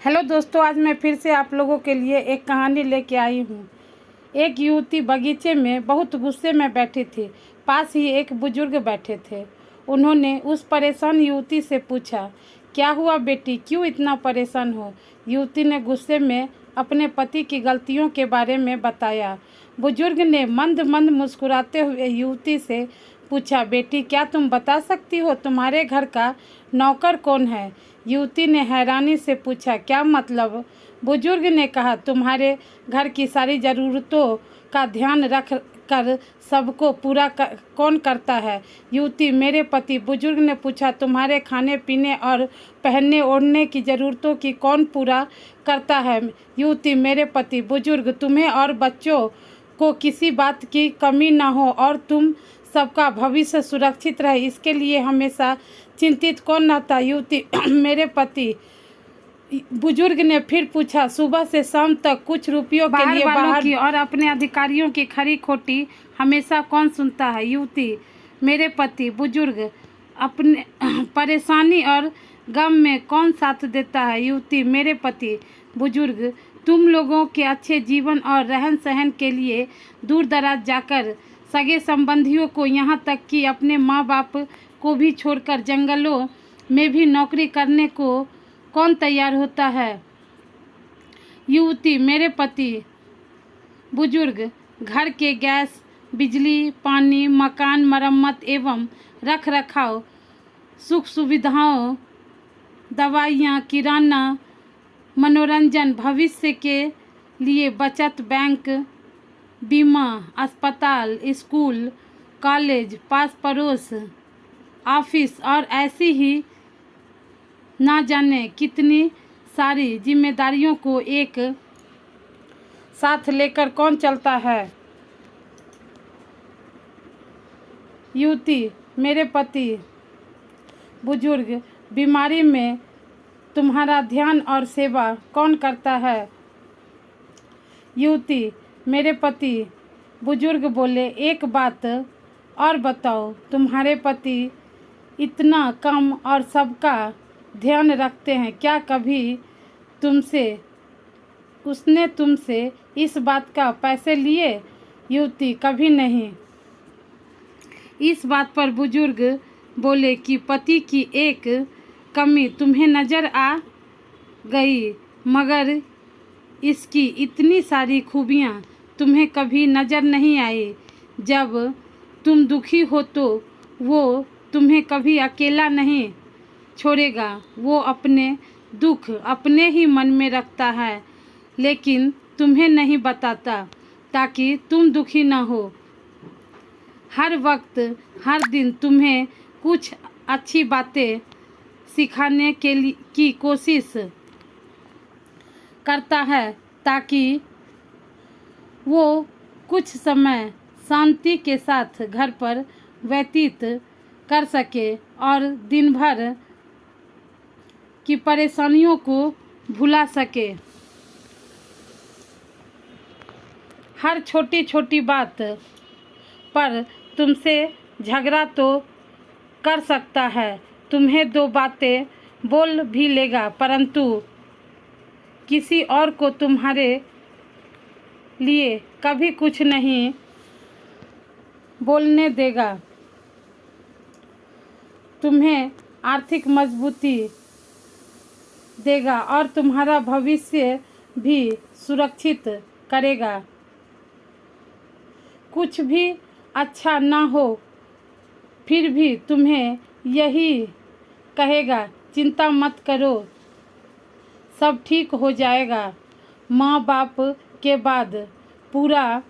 Hello दोस्तों, आज मैं फिर से आप लोगों के लिए एक कहानी लेके आई हूँ। एक युवती बगीचे में बहुत गुस्से में बैठी थी। पास ही एक बुजुर्ग बैठे थे। उन्होंने उस परेशान युवती से पूछा, क्या हुआ बेटी, क्यों इतना परेशान हो? युवती ने गुस्से में अपने पति की गलतियों के बारे में बताया। बुजुर्ग ने मंद मंद मुस्कुराते हुए युवती से पूछा, बेटी क्या तुम बता सकती हो तुम्हारे घर का नौकर कौन है? युवती ने हैरानी से पूछा, क्या मतलब? बुजुर्ग ने कहा, तुम्हारे घर की सारी ज़रूरतों का ध्यान रख कर सबको पूरा कौन करता है? युवती, मेरे पति। बुजुर्ग ने पूछा, तुम्हारे खाने पीने और पहनने ओढ़ने की ज़रूरतों की कौन पूरा करता है? युवती, मेरे पति। बुजुर्ग, तुम्हें और बच्चों को किसी बात की कमी ना हो और तुम सबका भविष्य सुरक्षित रहे, इसके लिए हमेशा चिंतित कौन रहता? युवती, मेरे पति। बुजुर्ग ने फिर पूछा, सुबह से शाम तक कुछ रुपयों के लिए बाहर की और अपने अधिकारियों की खरी खोटी हमेशा कौन सुनता है? युवती, मेरे पति। बुजुर्ग, अपने परेशानी और गम में कौन साथ देता है? युवती, मेरे पति। बुजुर्ग, तुम लोगों के अच्छे जीवन और रहन सहन के लिए दूर दराज जाकर सगे संबंधियों को, यहाँ तक कि अपने माँ बाप को भी छोड़कर जंगलों में भी नौकरी करने को कौन तैयार होता है? युवती, मेरे पति। बुजुर्ग, घर के गैस, बिजली, पानी, मकान मरम्मत एवं रख रखाव, सुख सुविधाओं, दवाइयाँ, किराना, मनोरंजन, भविष्य के लिए बचत, बैंक, बीमा, अस्पताल, स्कूल, कॉलेज, पास पड़ोस, ऑफिस और ऐसी ही ना जाने कितनी सारी जिम्मेदारियों को एक साथ लेकर कौन चलता है? युवती, मेरे पति। बुजुर्ग, बीमारी में तुम्हारा ध्यान और सेवा कौन करता है? युवती, मेरे पति। बुजुर्ग बोले, एक बात और बताओ, तुम्हारे पति इतना कम और सबका ध्यान रखते हैं, क्या कभी उसने तुमसे इस बात का पैसे लिए? युवती, कभी नहीं। इस बात पर बुजुर्ग बोले कि पति की एक कमी तुम्हें नज़र आ गई, मगर इसकी इतनी सारी खूबियाँ तुम्हें कभी नज़र नहीं आई। जब तुम दुखी हो तो वो तुम्हें कभी अकेला नहीं छोड़ेगा। वो अपने दुख अपने ही मन में रखता है, लेकिन तुम्हें नहीं बताता ताकि तुम दुखी ना हो। हर वक्त हर दिन तुम्हें कुछ अच्छी बातें सिखाने की कोशिश करता है ताकि वो कुछ समय शांति के साथ घर पर व्यतीत कर सके और दिन भर की परेशानियों को भुला सके। हर छोटी छोटी बात पर तुमसे झगड़ा तो कर सकता है, तुम्हें दो बातें बोल भी लेगा, परंतु किसी और को तुम्हारे लिए कभी कुछ नहीं बोलने देगा। तुम्हें आर्थिक मजबूती देगा और तुम्हारा भविष्य भी सुरक्षित करेगा। कुछ भी अच्छा ना हो फिर भी तुम्हें यही कहेगा, चिंता मत करो, सब ठीक हो जाएगा। माँ बाप के बाद पूरा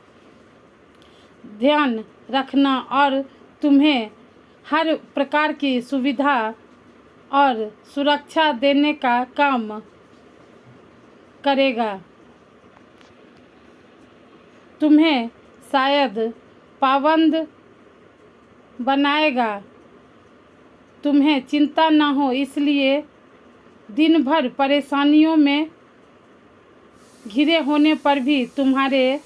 ध्यान रखना और तुम्हें हर प्रकार की सुविधा और सुरक्षा देने का काम करेगा। तुम्हें शायद पाबंद बनाएगा, तुम्हें चिंता ना हो, इसलिए दिन भर परेशानियों में घिरे होने पर भी तुम्हारे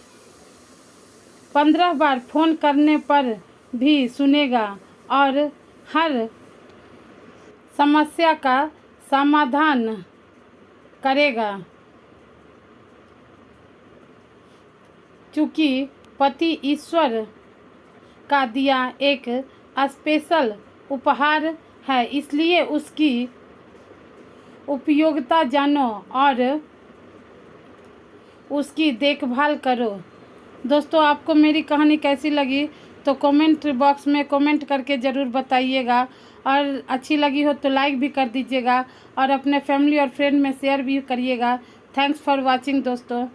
15 बार फ़ोन करने पर भी सुनेगा और हर समस्या का समाधान करेगा, क्योंकि पति ईश्वर का दिया एक स्पेशल उपहार है, इसलिए उसकी उपयोगिता जानो और उसकी देखभाल करो। दोस्तों, आपको मेरी कहानी कैसी लगी तो कमेंट बॉक्स में कमेंट करके ज़रूर बताइएगा, और अच्छी लगी हो तो लाइक भी कर दीजिएगा और अपने फैमिली और फ्रेंड में शेयर भी करिएगा। थैंक्स फॉर वॉचिंग दोस्तों।